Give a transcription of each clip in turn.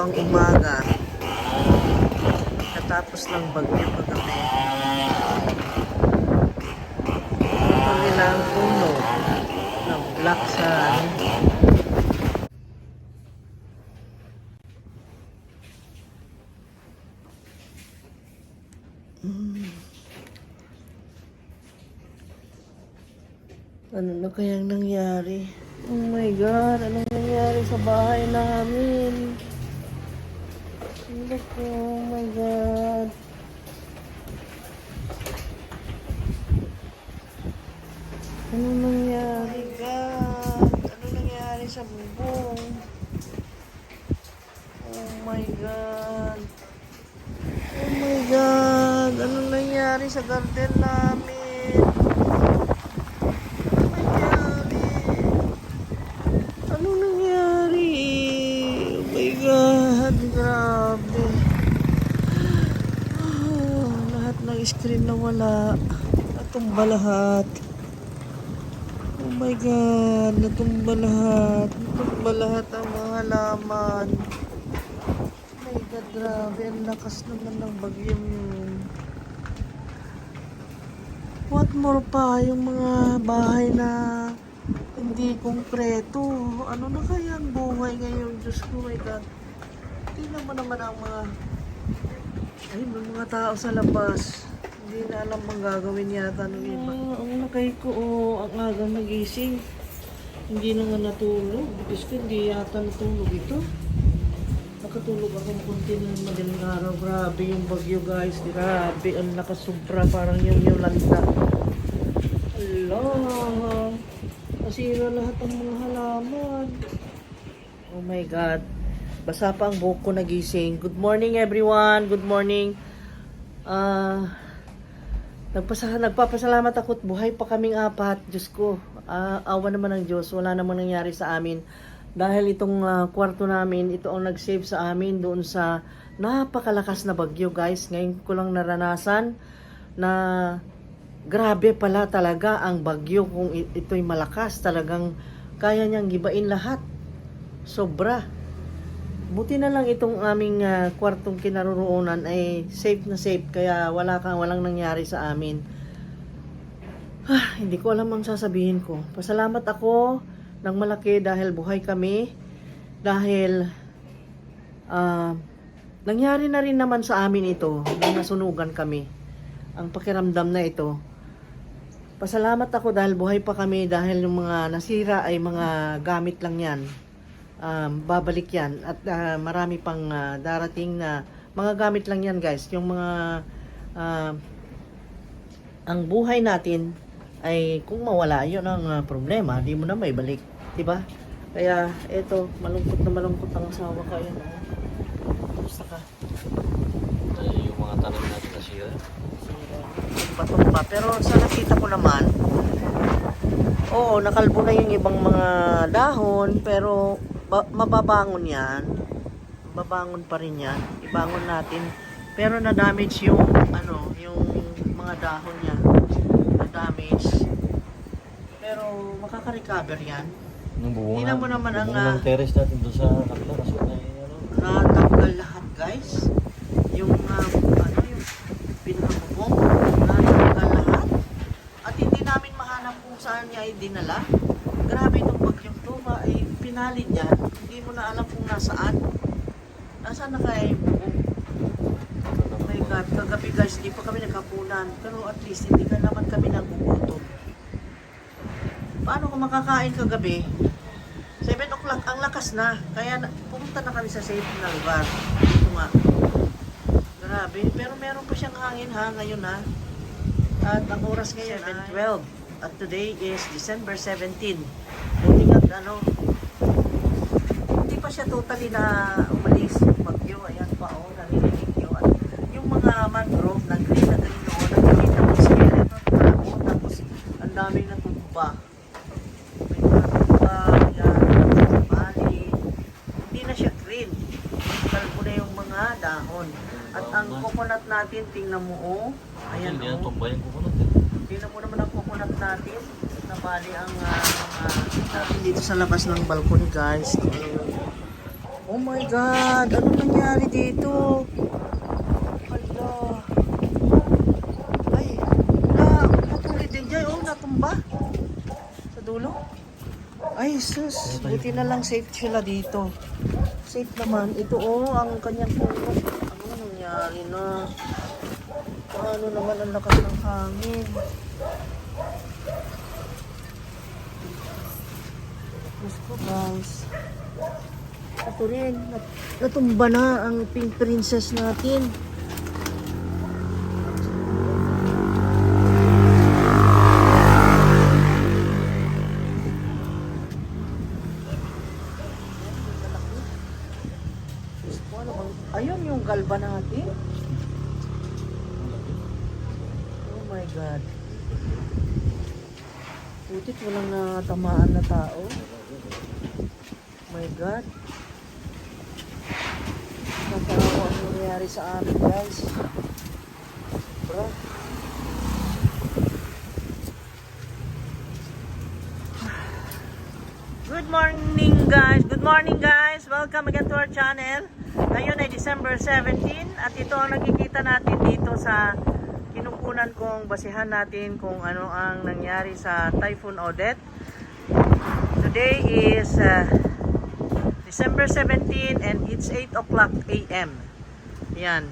ang umaga. Katapos ng bagyo kagabi. Ito nila ang puno ng black sun. Ano na kayang nangyari? Oh my God, anong nangyari sa bahay namin? Look, oh my God. Ano nangyari, God? Ano nangyari sa bubong? Oh my God. Oh my God. Ano nangyari sa garden namin? Ano nangyari? Oh my God. Grabe. Lahat ng screen nawala. Natumba lahat. Oh my God. Natumba lahat. Natumba lahat ang mga halaman. Oh my God. Grabe. Ang lakas naman ng bagyong yun. What more pa yung mga bahay na hindi konkreto. Ano na kaya ang buhay ngayon? Diyos ko, my God. Tingnan mo naman ang mga tao sa labas. Hindi na alam ang gagawin yata ng iba. Ang nakay ko, ang agang nagising. Hindi na nga natulog. Diyos ko, hindi yata natulog ito. Nakatulog akong konti ng madaling araw. Grabe yung bagyo, guys. Grabe, ang nakasubra. Parang yung landa. Allah. Nasira lahat ang mga halaman. Oh my God. Basa pa ang buhok ko nagising. Good morning everyone. Good morning. Nagpapasalamat ako at buhay pa kaming apat. Diyos ko. Awa naman ng Diyos. Wala namang nangyari sa amin. Dahil itong kwarto namin, ito ang nag-save sa amin doon sa napakalakas na bagyo, guys. Ngayon ko lang naranasan na grabe pala talaga ang bagyo. Kung ito'y malakas, talagang kaya niyang gibain lahat. Sobra. Buti na lang itong aming kwartong kinaroroonan ay safe na safe. Kaya walang nangyari sa amin. Hindi ko alam ang sasabihin ko. Pasalamat ako ng malaki dahil buhay kami. Dahil nangyari na rin naman sa amin ito. Nung nasunugan kami. Ang pakiramdam na ito. Pasalamat ako dahil buhay pa kami, dahil yung mga nasira ay mga gamit lang yan. Babalik yan. At marami pang darating na mga gamit lang yan, guys. Yung mga ang buhay natin ay kung mawala, yun ang problema. Di mo na may balik. Diba? Kaya eto, malungkot na malungkot ang asawa ko. Ayan, kamusta ka? Yung mga tanong natin nasira. Patumba. Pero sa nakita ko naman, oo, nakalbo na yung ibang mga dahon, pero mababangon yan. Babangon pa rin yan. Ibangon natin. Pero na-damage yung yung mga dahon niya. Na-damage. Pero makaka-recover yan. Tingnan mo naman ang terrace natin doon sa kapila kasi natanggal lahat, guys. Yung yung pinakabubong, natanggal lahat. At hindi namin mahanap kung saan niya dinala. Grabe itong bagyong to, ay pinalid niya. Hindi mo na alam kung nasaan. Nasaan na kaya yung bubong? Oh my God, kagabi guys, hindi pa kami nagkapunan. Pero at least hindi ka naman kami nagugutom. Paano kung makakain kagabi? 7 o'clock, ang lakas na. Kaya pumunta na kami sa safe na lugar. Dito nga. Grabe. Pero meron pa siyang hangin ngayon ha. At ang oras ngayon 7:12. At today is December 17. Buti nga hindi pa siya totally na umalis yung bagyo. Ayan pa narinig nyo. At yung mga mangrove na green noon, nakikita mo skeleton tapos ang daming natutuba. Dahon. At ang coconut natin, tingnan mo ayan hindi na tumba yung coconut eh. Tingnan mo naman ang coconut natin. Nabali ang natin dito sa labas ng balcony, guys. Oh my God! Ano nangyari dito? Hala. Ay, naputuli din dyan. Oh, natumba. Sa dulo. Ay, sus. Buti na lang safe sila dito. Safe naman. Ito, oh, ang kanyang puno. Ano nangyari na? Paano naman ang lakas ng hangin? Diyos ko, guys. Ito rin, natumba na ang pink princess natin. Diyos ko, ano bang... Ayun yung galba natin. Oh my God. Putit, walang natamaan na tao. My God. Nakakaawa ang nangyayari sa amin, guys. Bro. Good morning, guys. Good morning, guys. Welcome again to our channel. Ngayon ay December 17 at ito ang nakikita natin dito sa kinukunan kong basihan natin kung ano ang nangyari sa Typhoon Odette. Today is December 17 and it's 8 o'clock AM. Yan.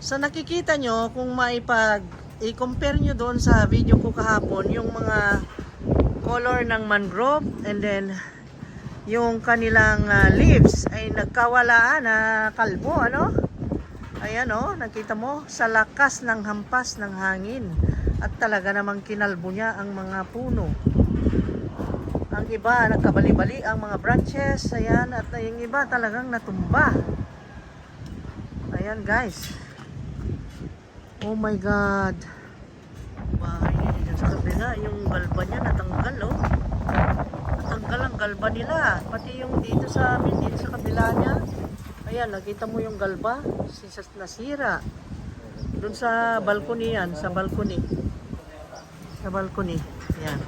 Sa nakikita nyo, kung i-compare nyo doon sa video ko kahapon, yung mga color ng mangrove and then yung kanilang leaves ay nagkawalaan na kalbo, ano? Ayan, oh, nakita mo, sa lakas ng hampas ng hangin at talaga namang kinalbo niya ang mga puno. Ang iba nagkabali-bali ang mga branches, ayan, at yung iba talagang natumba. Ayan, guys. Oh my God. Bahay niya dyan sa kabila, yung galba niya natanggal, oh. Natanggal ang galba nila, pati yung dito sa amin, dito sa kabila niya. Ayan, nakita mo yung galba, nasira. Doon sa balcony yan, sa balcony. Sa balcony, ayan.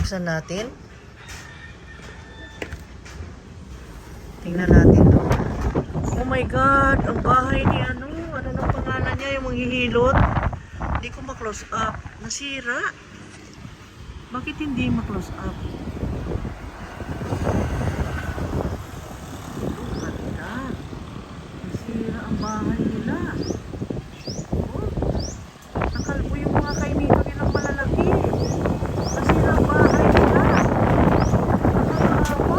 Buksan natin. Tingnan natin to. Oh my God, ang bahay ni ano nang pangalan niya, yung manghihilot. Hindi ko ma-close up. Nasira. Bakit hindi ma-close up? Nasira ang bahay nila. Oh, nakalbo yung mga kainito nilang malalaki. Nasira ang bahay nila. Nakakaawa.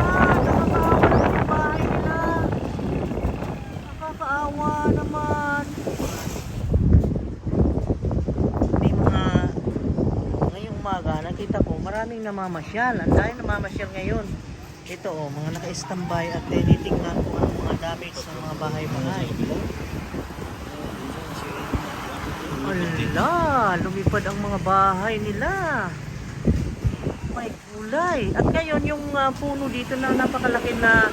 Nakakaawa naman yung bahay nila. Nakakaawa naman. May mga ngayong umaga nakita ko maraming namamasyal. Ang dahil namamasyal ngayon. Ito, oh, mga naka-standby at tinitingnan kung ano mga damage sa mga bahay-bahay. Ala, lumipad ang mga bahay nila. May kulay. At ngayon, yung puno dito na napakalaki na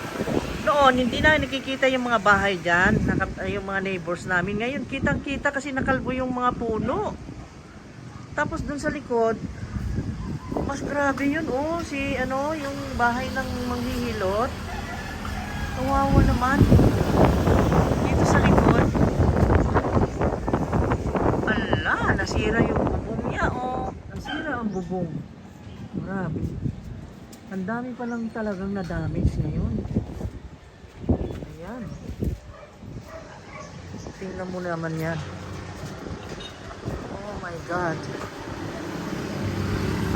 noon, hindi na nakikita yung mga bahay dyan, yung mga neighbors namin. Ngayon, kitang-kita kasi nakalbo yung mga puno. Tapos dun sa likod, mas grabe yun, oh, yung bahay ng manghihilot. Kawawa naman. Dito sa likod. Ala, nasira yung bubong niya, oh. Nasira ang bubong. Grabe. Ang dami pa lang talagang na-damage ngayon. Ayan. Tingnan mo naman yan. Oh my God.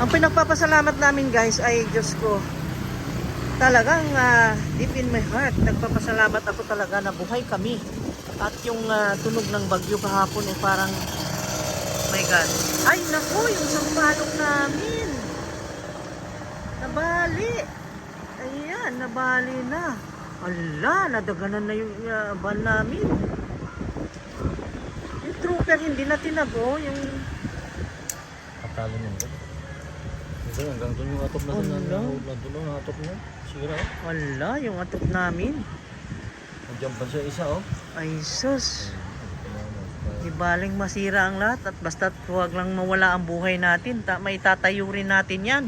Ang pinagpapasalamat namin, guys, ay Diyos ko. Talagang deep in my heart, nagpapasalamat ako talaga na buhay kami. At yung tunog ng bagyo kahapon ay parang, my God. Ay, naku, yung sampalok namin. Nabali. Ayan, nabali na. Ala, nadaganan na yung van namin. Yung trooper hindi na tinago, yung... Patalo mo ito. Ito, hanggang doon yung atop na doon. Doon ang atop niya. Sira, oh. Wala, yung atop namin. Nandiyan pa siya isa, oh. Ay, sus. Di baling masira ang lahat at basta't huwag lang mawala ang buhay natin. May tatayo rin natin yan.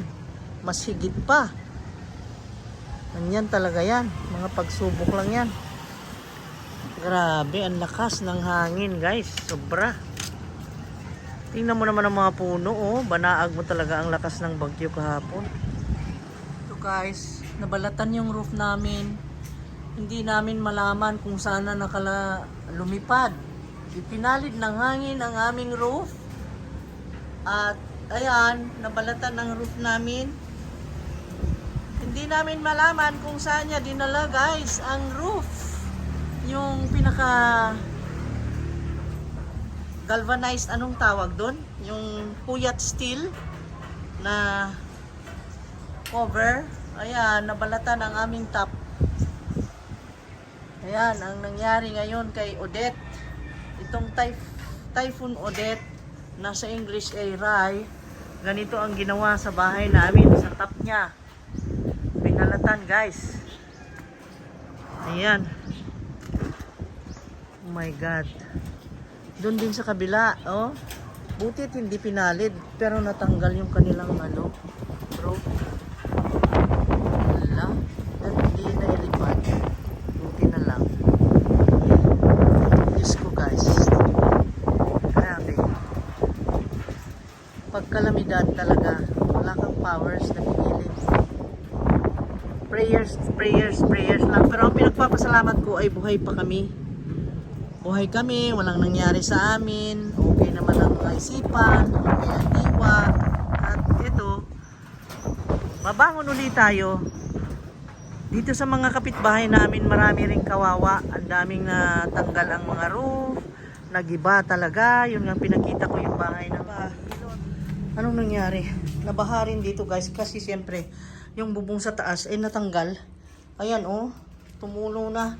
Mas higit pa. Ganyan talaga yan. Mga pagsubok lang yan. Grabe, ang lakas ng hangin guys. Sobra. Tingnan mo naman ang mga puno. Oh. Banaag mo talaga ang lakas ng bagyo kahapon. Ito guys, nabalatan yung roof namin. Hindi namin malaman kung saan na lumipad. Ipinalid ng hangin ang aming roof. At ayan, nabalatan ng roof namin. Hindi namin malaman kung saan niya dinala guys ang roof. Yung pinaka galvanized, anong tawag doon? Yung puyat steel na cover. Ayan, nabalatan ang aming top. Ayan, ang nangyari ngayon kay Odette. Itong Typhoon Odette, nasa English ay Rai. Ganito ang ginawa sa bahay namin, sa top niya. Pinalatan guys. Ayan. Oh my God. Doon din sa kabila, oh. Butit hindi pinalid, pero natanggal yung kanilang bro. Wala. At hindi na ilipad. Buti na lang. Diyos ko guys. Grabe. Pagkalamidad talaga, wala kang powers na pigilin. Prayers lang. Pero ang pinagpapasalamat ko ay buhay pa kami. Buhay kami, walang nangyari sa amin. Okay naman ang isipan, okay ang diwa. At ito, mabangon ulit tayo. Dito sa mga kapitbahay namin, marami ring kawawa. Ang daming natanggal ang mga roof. Nagiba talaga. Yun nga pinakita ko yung bahay na ba. Anong nangyari? Nabaha rin dito guys kasi siyempre yung bubong sa taas ay natanggal. Ayan oh, tumulo na.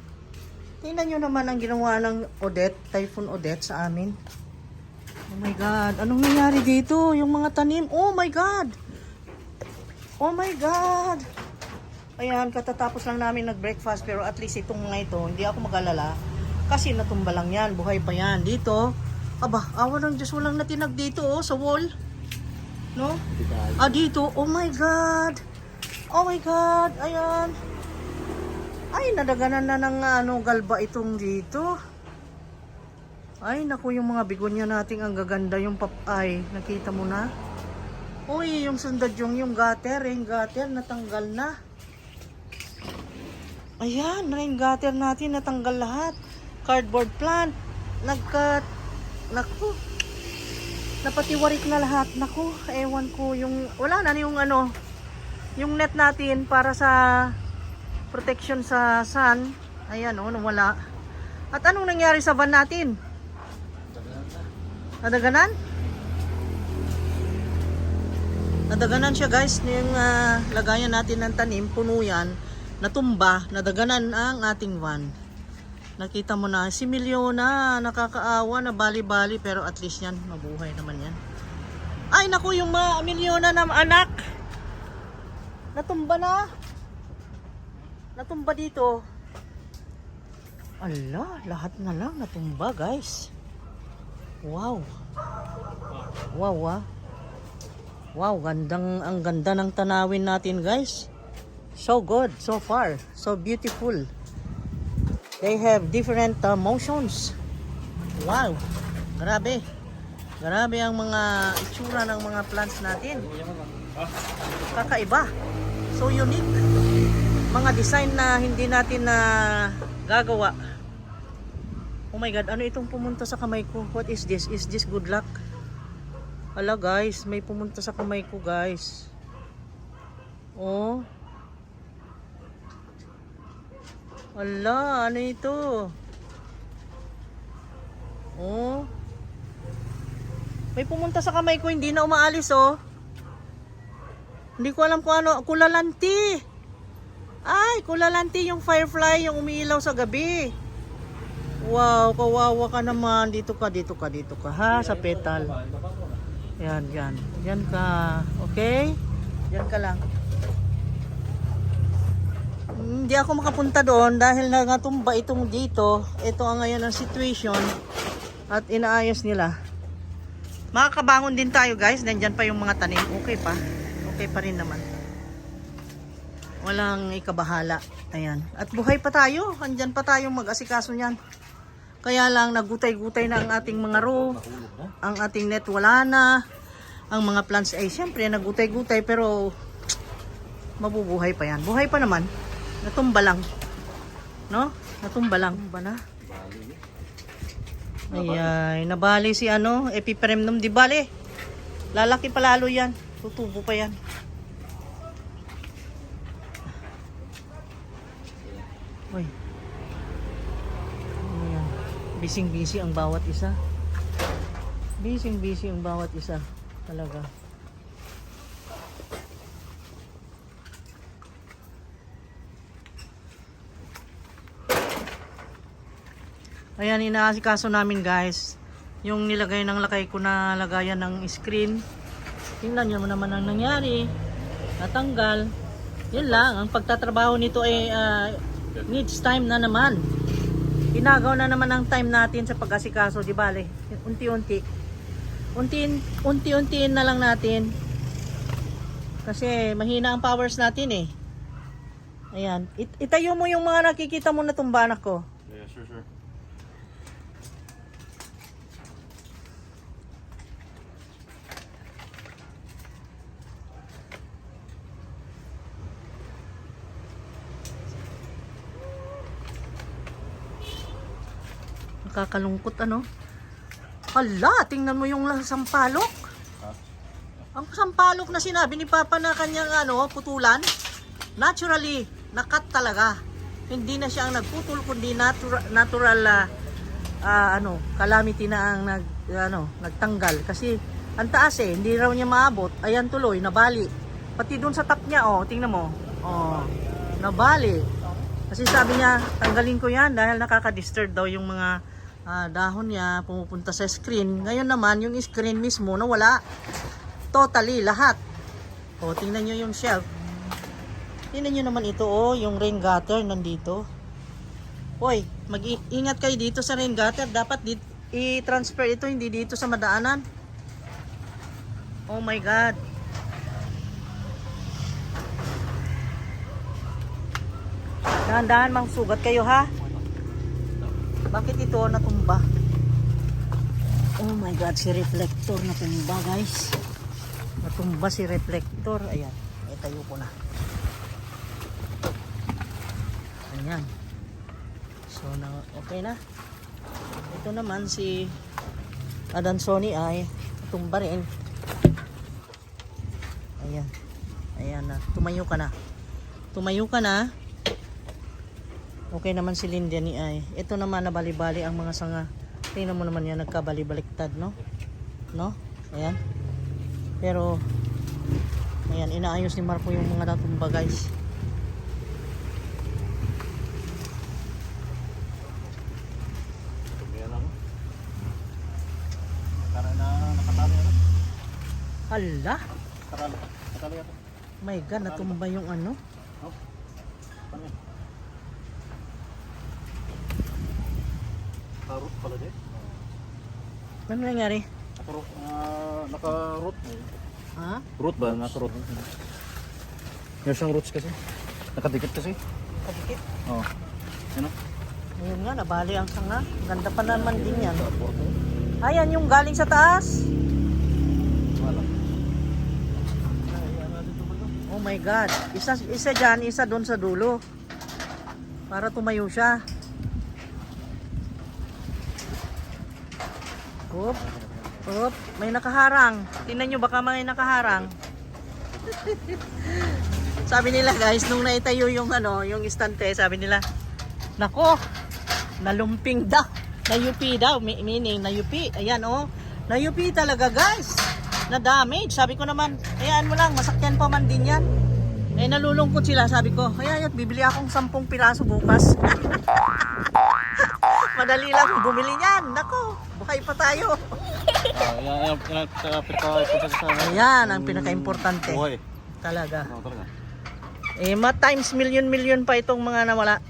Tingnan nyo naman ang ginawa ng Odette, Typhoon Odette sa amin. Oh my God, anong nangyari dito? Yung mga tanim, oh my God! Oh my God! Ayan, katatapos lang namin nag-breakfast pero at least itong mga ito, hindi ako mag-alala. Kasi natumba lang yan, buhay pa yan. Dito, aba, awa ng Diyos, walang natinag dito oh, sa wall. No? Dito, oh my God! Oh my God, ayan. Ay, nadaganan na ng galba itong dito. Ay, naku, yung mga bigonya nating ang gaganda yung papay. Nakita mo na? Uy, yung sundad yung gutter natanggal na. Ayan, rain gutter natin natanggal lahat. Cardboard plant. Naku. Napatiwarik na lahat. Naku, ewan ko yung wala na yung yung net natin para sa protection sa sun. Ayan oh, nawala. At anong nangyari sa van natin? Nadaganan? Nadaganan siya guys. Yung lagayan natin ng tanim, puno yan. Natumba, nadaganan ang ating van. Nakita mo na, si Milyona, nakakaawa na bali-bali pero at least yan, mabuhay naman yan. Ay naku, yung Milyona na anak. Natumba na. Natumba dito. Ala, lahat na lang natumba guys. Wow. Wow ah. Wow, ang ganda ng tanawin natin guys. So good, so far. So beautiful. They have different motions. Wow. Grabe. Grabe ang mga itsura ng mga plants natin. Kakaiba. So unique. Mga design na hindi natin na gagawa. Oh my God, ano itong pumunta sa kamay ko? What is this? Is this good luck? Hala guys, may pumunta sa kamay ko guys. Oh. Hala, ano ito? Oh. May pumunta sa kamay ko, hindi na umaalis oh. Hindi ko alam kung ano, kulalanti. Ay, kulalanti yung firefly, yung umiilaw sa gabi. Wow, kawawa ka naman. Dito ka ha, sa petal. Yan. Yan ka. Okay? Yan ka lang. Hindi ako makapunta doon dahil nagatumba itong dito. Ito ang ngayon ang situation. At inaayos nila. Makakabangon din tayo guys. Nandyan pa yung mga tanim. Okay pa. Okay pa rin naman. Walang ikabahala. Ayan. At buhay pa tayo. Andyan pa tayong mag-asikaso niyan. Kaya lang nagutay-gutay na ang ating mga row. Ang ating net wala na. Ang mga plants ay siyempre nagutay-gutay pero mabubuhay pa yan. Buhay pa naman. Natumba lang. No? Natumba lang. Natumba na. Ay, nabali si ano, epipremnum, di bale. Lalaki pa lalo yan. Tutubo pa yan. Uy. Ayan. Bising-busy ang bawat isa. Bising-busy ang bawat isa. Talaga. Ayan, inaasikaso namin guys. Yung nilagay ng lakay ko na lagayan ng screen. Tingnan nyo naman ang nangyari. Natanggal. Yun lang. Ang pagtatrabaho nito ay needs time na naman. Inagaw na naman ang time natin sa pag-asikaso. Di bale? Unti-unti. Unti-untiin na lang natin. Kasi mahina ang powers natin eh. Ayan. Itayo mo yung mga nakikita mo na tumba anak ko. Yeah, sure. Nakakalungkot ano. Hala, tingnan mo yung sampalok. Ang sampalok na sinabi ni Papa na kanyang ano, putulan. Naturally, nakat talaga. Hindi na siya ang nagputol kundi natural calamity na ang nagtanggal kasi ang taas eh, hindi raw niya maabot. Ayan tuloy, nabali. Pati doon sa top niya, oh, tingnan mo. Oh, nabali. Kasi sabi niya, tanggalin ko yan dahil nakaka-disturb daw yung mga dahon niya pumupunta sa screen. Ngayon naman, yung screen mismo nawala. Totally, lahat. O, tingnan nyo yung shelf. Tingnan nyo naman ito, oh, yung rain gutter nandito. Hoy, mag-ingat kayo dito sa rain gutter. Dapat i-transfer ito, hindi dito sa madaanan. Oh my God. Dahan-dahan, mang sugat kayo ha. Bakit ito natumba? Oh my God, si reflector natumba guys. Natumba si reflector. Ayan, itayo ko na. Ayan. So, okay na. Ito naman si Adansoni ay natumba rin. Ayan. Ayan na. Tumayo ka na. Tumayo ka na. Okay naman si Lindia ni ay. Ito naman nabali-bali ang mga sanga. Tingnan mo naman yan, nagkabali-baliktad, no? No? Ayan. Pero, ayan, inaayos ni Marco yung mga natumba, guys. Hala! Nakatali ito. My God, natumba yung ano? Naka-root pala din. Ano nangyari? Naka-root. Ha? Root ba? Naka-root. Meron siyang roots kasi. Nakadikit kasi. Kadikit. Oo. Ano? Ayun nga, nabali ang sanga. Ganda pa naman din yan. Ayan yung galing sa taas. Wala. Oh my God. Isa dyan, isa doon sa dulo. Para tumayo siya. Oop. Oop. May nakaharang. Tingnan nyo baka may nakaharang. Sabi nila guys, nung naitayo yung yung istante, sabi nila, nako, nalumping daw. Nayupi daw. Meaning, nayupi. Ayan oh. Nayupi talaga guys. Na damage. Sabi ko naman, ayan mo lang, masakyan pa man din yan. Eh nalulungkot sila, sabi ko, kaya bibili akong 10 piraso bukas. Madali lang bumili niyan. Nako, buhay pa tayo. Ayan ang pinaka-importante. Buhay. Talaga. Oo, talaga. Eh, times million pa itong mga nawala.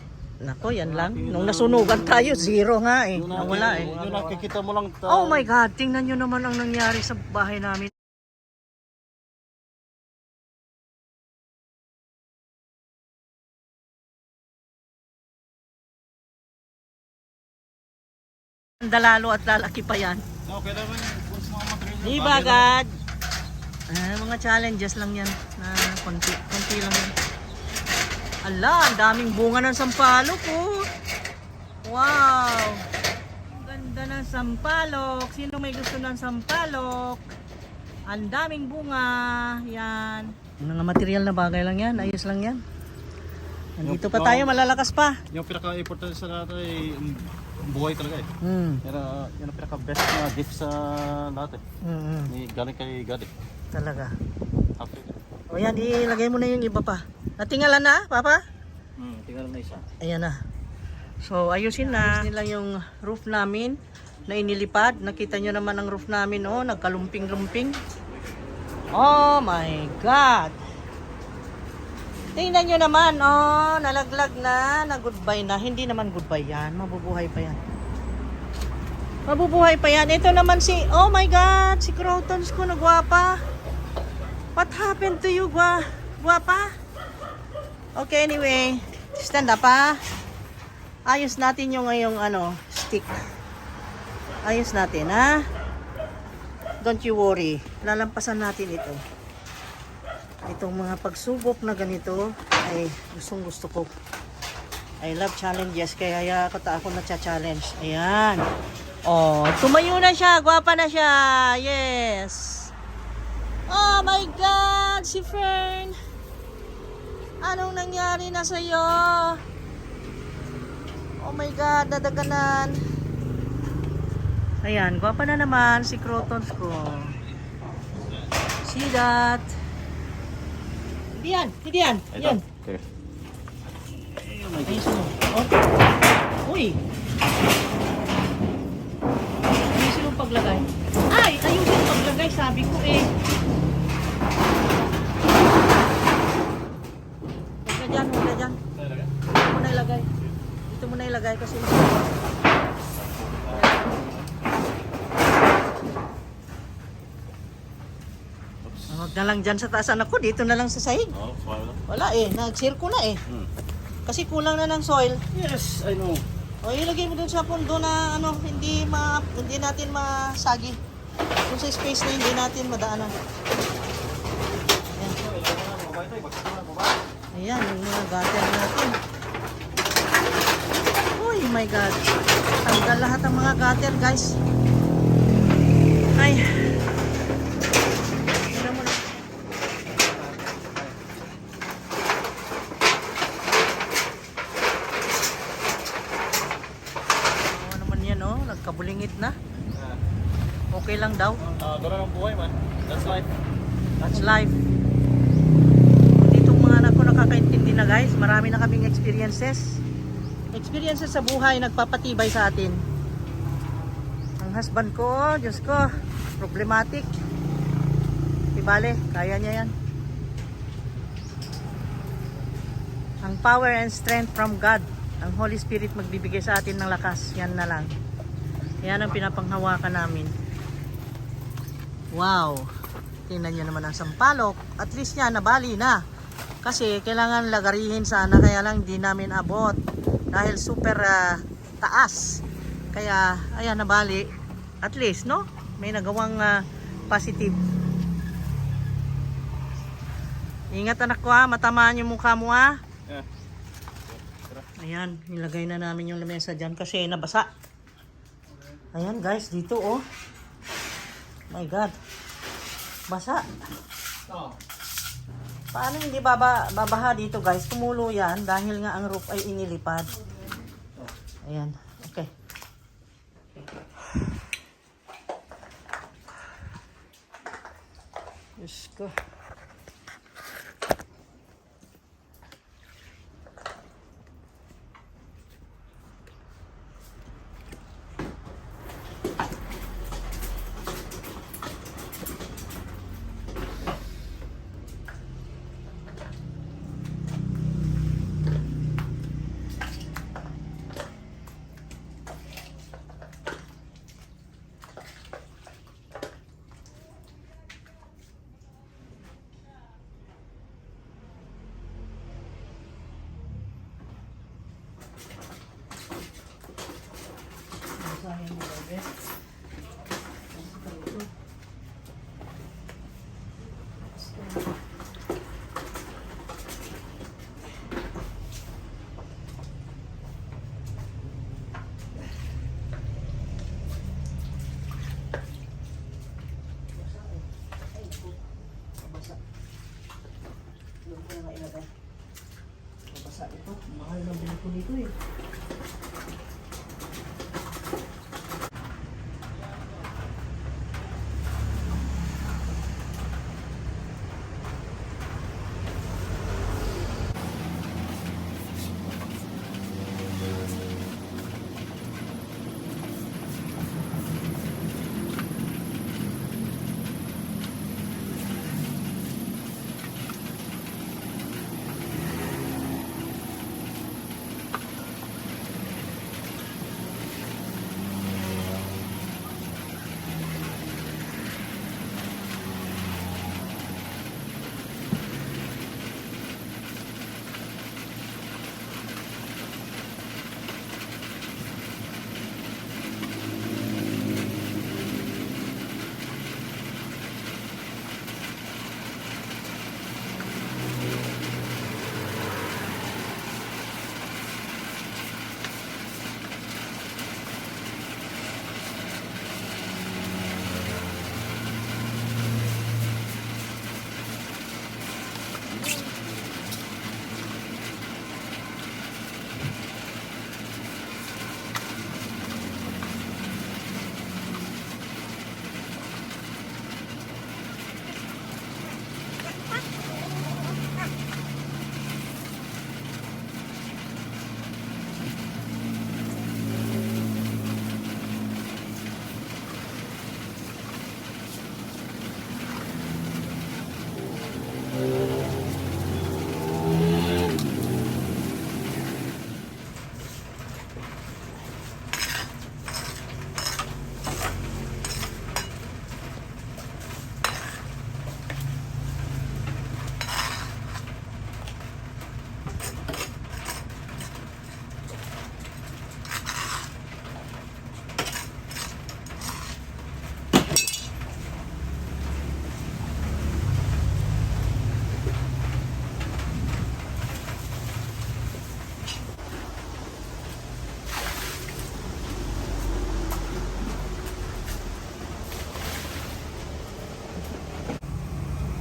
Nako, yan lang. Nung nasunugan tayo, zero nga eh. Nawala eh. Yung nakikita mo lang. Oh my God, tingnan nyo naman ang nangyari sa bahay namin. Dalalo at lalaki pa yan. Okay naman kung sa mga material. Di ba, God? Mga challenges lang yan. Na konti lang yan. Ala, ang daming bunga ng sampalok oh. Wow! Ang ganda ng sampalok. Sino may gusto ng sampalok? Ang daming bunga. Yan. Mga material na bagay lang yan. Ayos lang yan. Nandito pa tayo, malalakas pa. Yung pinaka-importante sa lahat ay buhay talaga eh. Yan ang pinaka-best na gift sa lahat eh. Galing kay God eh. Talaga. Happy. O yan, ilagay mo na yung iba pa. Natinggalan na, Papa? Tingnan na isa. Ayan na. So, ayusin na. Ayos nila yung roof namin na inilipad. Nakita nyo naman ang roof namin, oh. Nagkalumping-lumping. Oh my God! Tingnan nyo naman, oh. Nalaglag na. Na-goodbye na. Hindi naman goodbye yan. Mabubuhay pa yan. Mabubuhay pa yan. Ito naman si, oh my God! Si Crotons ko na gwapa. What happened to you, gwapa? Okay, anyway. Stand up, ha? Ayos natin yung ngayong stick. Ayos natin, ha? Don't you worry. Lalampasan natin ito. Itong mga pagsubok na ganito ay gustong gusto ko. I love challenges. Kaya ako na-challenge. Ayan. Oh, tumayo na siya. Gwapa na siya. Yes. Oh my God! Si Fern! Anong nangyari na sa'yo? Oh my God, nadaganan. Ayan, gwapa na naman si Crotons ko. See that? Hindi yan, hindi yan. Yan. Okay. Ayos mo. Oh. Uy! Ayusin mo paglagay. Ay! Ayusin mo paglagay, sabi ko eh. Huwag na dyan. Dito mo na ilagay. Dito mo na ilagay kasi huwag na lang dyan sa taasan ako. Dito na lang sa sahig. Oh, wala. Wala eh. Nagsirko na eh. Kasi kulang na ng soil. Yes, I know. O ilagay mo dun sa pundo na hindi natin masagi. Kung sa space na hindi natin madaanan. Ayan, yung mga gutter natin. Oh my God. Tanggal lahat ang mga gutter, guys. Ay. Tira mo na. Ano naman yan, oh. Nagkabulingit na. Okay lang daw. Gano'n ang buhay man. That's life. That's life. Ditong mga anak ko nakakaintindi na guys. Marami na kaming experiences. Experiences sa buhay nagpapatibay sa atin. Ang husband ko, Diyos ko, problematic. Ibale, kaya niya yan. Ang power and strength from God. Ang Holy Spirit magbibigay sa atin ng lakas. Yan na lang. Yan ang pinapanghawakan namin. Wow! Tingnan nyo naman ang sampalok. At least yan, nabali na. Kasi kailangan lagarihin sana. Kaya lang hindi namin abot. Dahil super taas. Kaya, ayan, nabali. At least, no? May nagawang positive. Ingat anak ko ha. Matamaan yung mukha mo ha. Yeah. Ayan, nilagay na namin yung lamesa dyan kasi nabasa. Ayan guys, dito oh. My God. Basa. Paano hindi babaha dito guys? Tumulo yan dahil nga ang roof ay inilipad. Ayan. Okay. Diyos ko. Mabasa ito. Mahal na bilhin ko nito eh.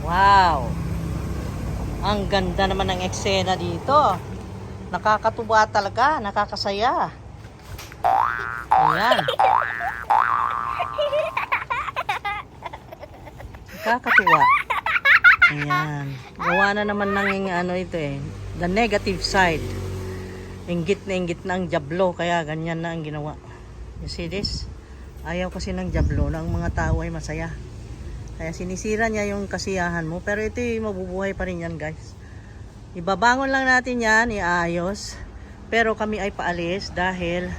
Wow! Ang ganda naman ng eksena dito. Nakakatuwa talaga, nakakasaya. Ayan. Nakakatuwa. Ayan. Gawa na naman ng ano ito eh. The negative side. Inggit na ang jablo. Kaya ganyan na ang ginawa. You see this? Ayaw kasi ng jablo na ang mga tao ay masaya. Kaya sinisira niya yung kasiyahan mo. Pero ito yung mabubuhay pa rin yan, guys. Ibabangon lang natin yan, iayos. Pero kami ay paalis dahil